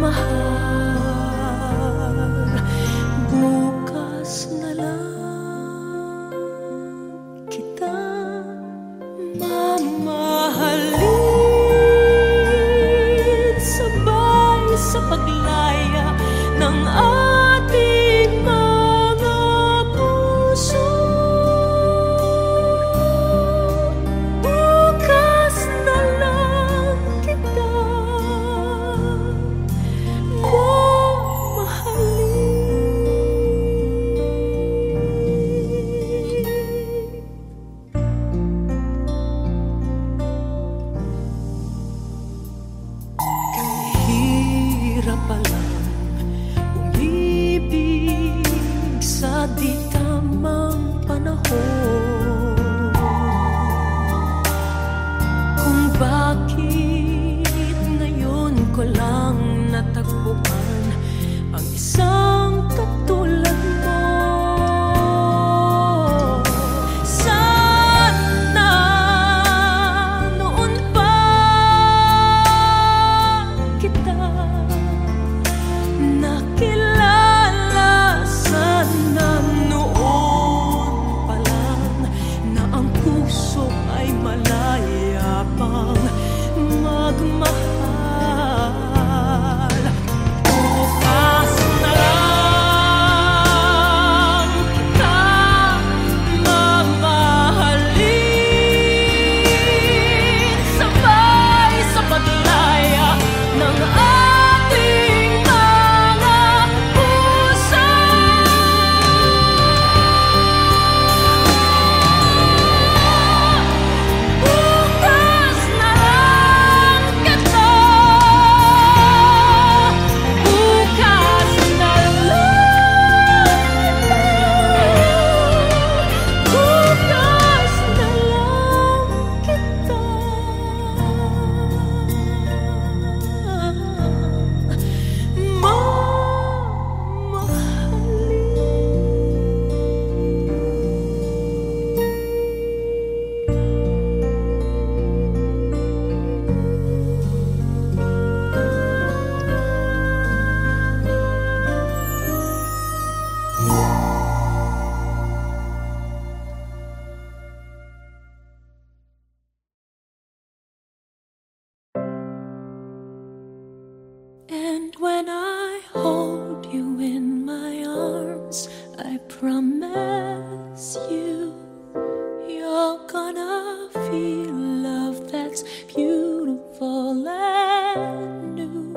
mahal. Bukas na lang kita mamahalin, sabay sa paglaya ng ating mga puso. Bukas na lang kita hirap palang umibig sa di tamang panahon, kung bakit ngayon ko lang natagpuan ang isang katulad mo. Sana noon pa kita nakilala, sana noon pa lang na ang puso ay malaya pang magmahal. Bukas na lang kita mamahalin, sabay sa paglaya ng ating mga puso. Bukas na lang kita, bukas na lang, bukas na lang kita And when I hold you in my arms, I promise you, you're gonna feel love that's beautiful and new.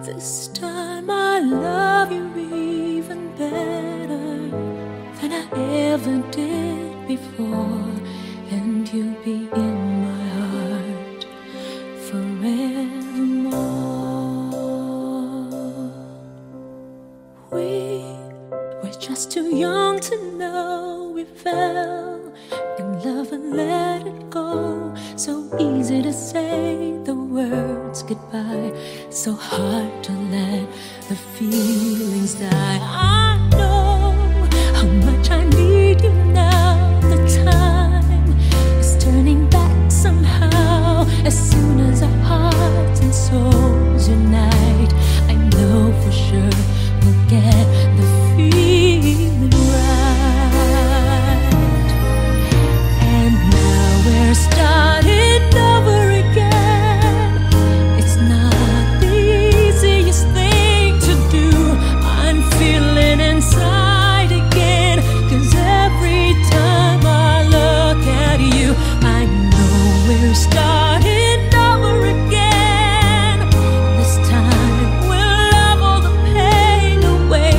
This time I love you even better than I ever did before, and you'll be in my heart forevermore. We were just too young to know we fell in love and let it go. So easy to say the words goodbye, so hard to let the feelings die. I know how much I need you now. The time is turning back somehow. As soon as our hearts and souls unite, I know for sure we'll get the feeling right. And now we're starting over again. It's not the easiest thing to do. I'm feeling inside again, 'cause every time I look at you, I know we're starting over again. This time we'll love all the pain away.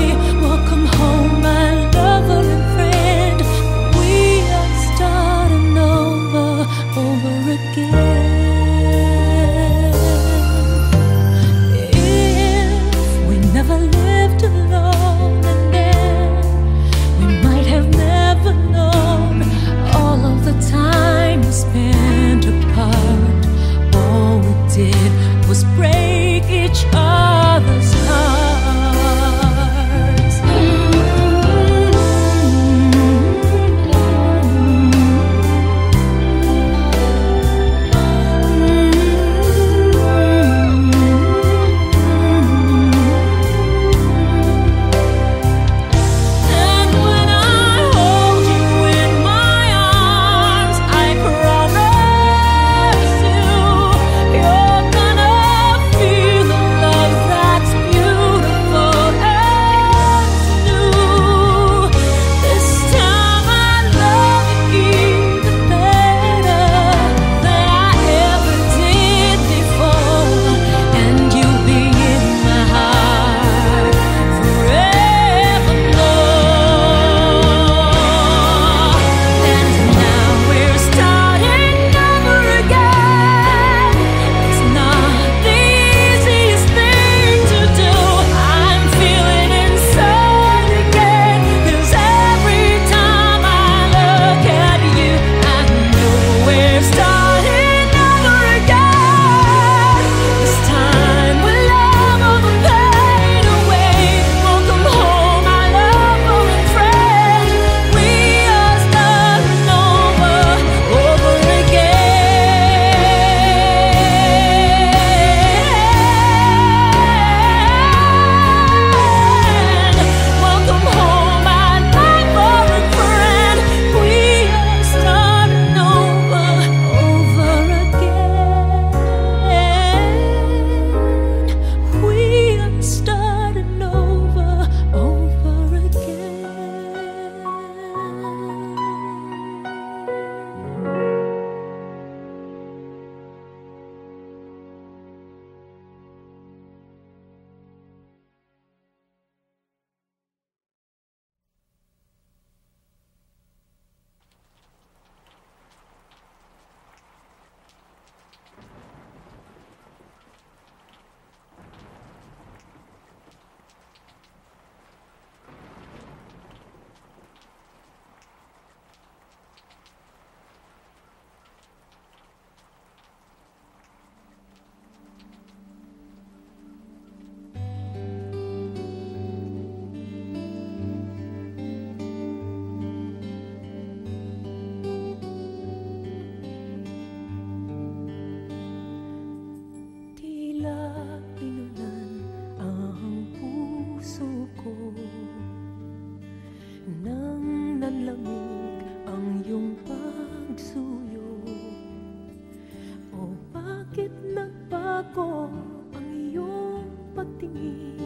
ko ang iyong pagtingin,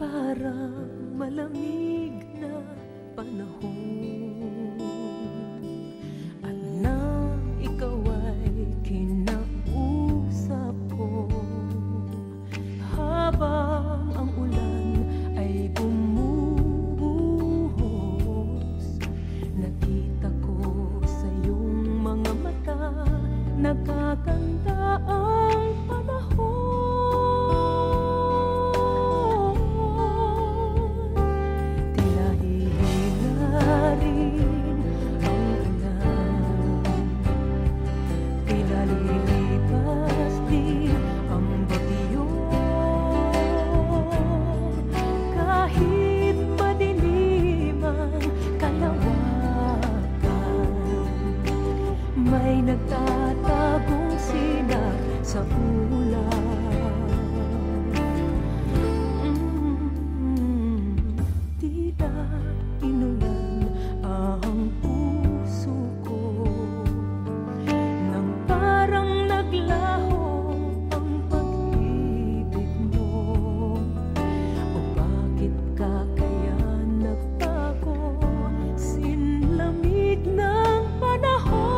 parang malamig na panahon. At nang ikaw ay kinausap ko, habang ang ulan ay bumubuhos, nakita ko sa iyong mga mata, nagkaganda ang panahon. Tila hihila rin ang ulan, tila lilipas din ang bagyo. Kahit madilim ang kalawakan, may nagtatagong sinag sa ulan. Tila inulan ang puso ko, nang parang naglaho ang pag-ibig mo. O bakit ka kaya nagtago, sinlamig ng panahon?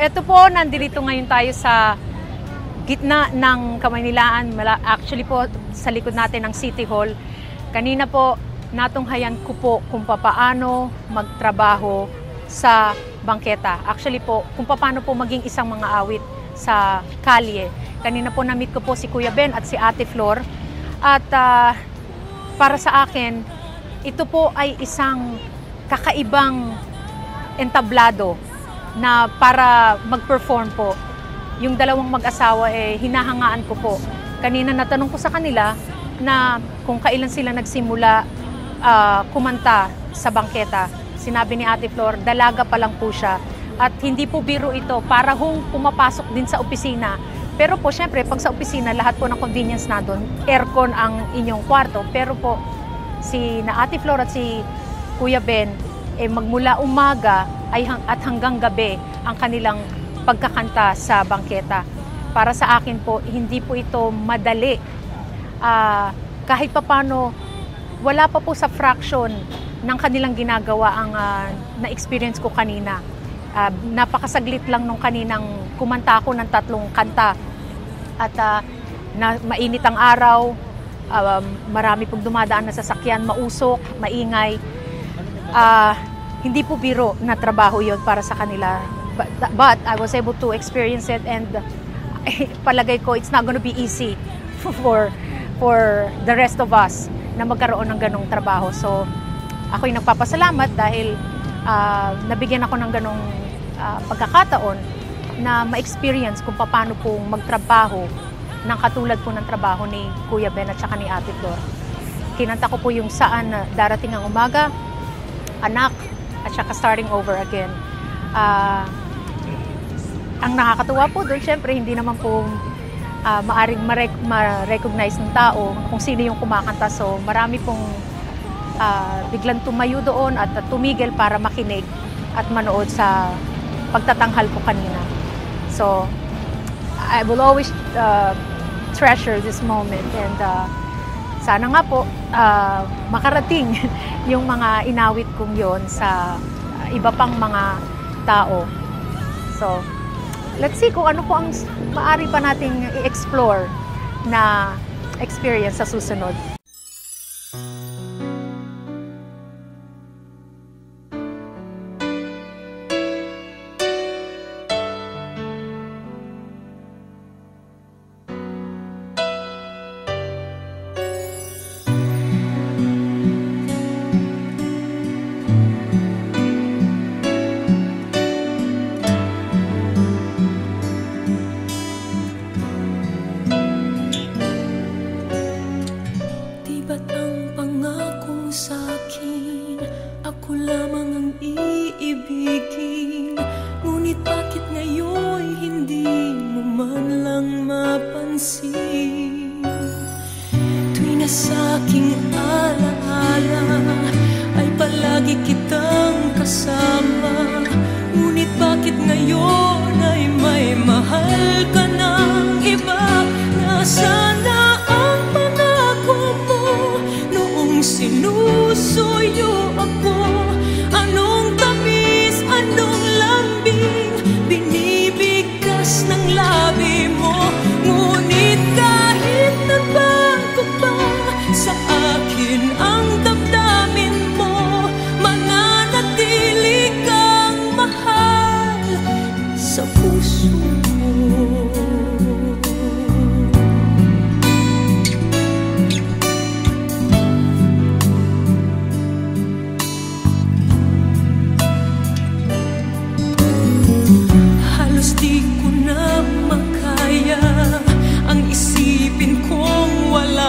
eto po, nandito ngayon tayo sa gitna ng Kamaynilaan. Actually po, sa likod natin ng City Hall. Kanina po, natunghayan ko po kung paano magtrabaho sa bangketa. Actually po, kung paano po maging isang mga awit sa kalye. Kanina po na-meet ko po si Kuya Ben at si Ate Flor. At para sa akin, ito po ay isang kakaibang entablado na para mag-perform po. Yung dalawang mag-asawa hinahangaan ko po. Kanina natanong ko sa kanila na kung kailan sila nagsimula kumanta sa bangketa. Sinabi ni Ate Flor, dalaga pa lang po siya. At hindi po biro ito, para pumapasok din sa opisina. Pero po, syempre, pag sa opisina, lahat po ng convenience na doon, aircon ang inyong kwarto. Pero po, si na Ate Flor at si Kuya Ben, magmula umaga at hanggang gabi ang kanilang pagkakanta sa bangketa. Para sa akin po, hindi po ito madali. Kahit papano, wala pa po sa fraction ng kanilang ginagawa ang na-experience ko kanina. Napakasaglit lang nung kaninang kumanta ako ng 3 kanta. At mainit ang araw, marami pong dumadaan na sasakyan, mausok, maingay. Hindi po biro na trabaho yon para sa kanila. But I was able to experience it, and palagay ko it's not gonna be easy for the rest of us na magkaroon ng ganong trabaho. So ako'y nagpapasalamat dahil nabigyan ako ng ganong pagkakataon na ma-experience kung paano po magtrabaho ng katulad po ng trabaho ni Kuya Ben at saka ni Ate Flor. Kinanta ko po yung Saan Darating ang Umaga, Anak, at saka Starting Over Again. Ang nakakatuwa po doon, syempre, hindi naman po maaring ma-recognize ng tao kung sino yung kumakanta. So marami pong biglang tumayo doon at tumigil para makinig at manood sa pagtatanghal ko kanina. So I will always treasure this moment, and sana nga po makarating yung mga inawit kong yon sa iba pang mga tao. So let's see kung ano po ang maaari pa nating i-explore na experience sa susunod. Di ko na makaya ang isipin kong wala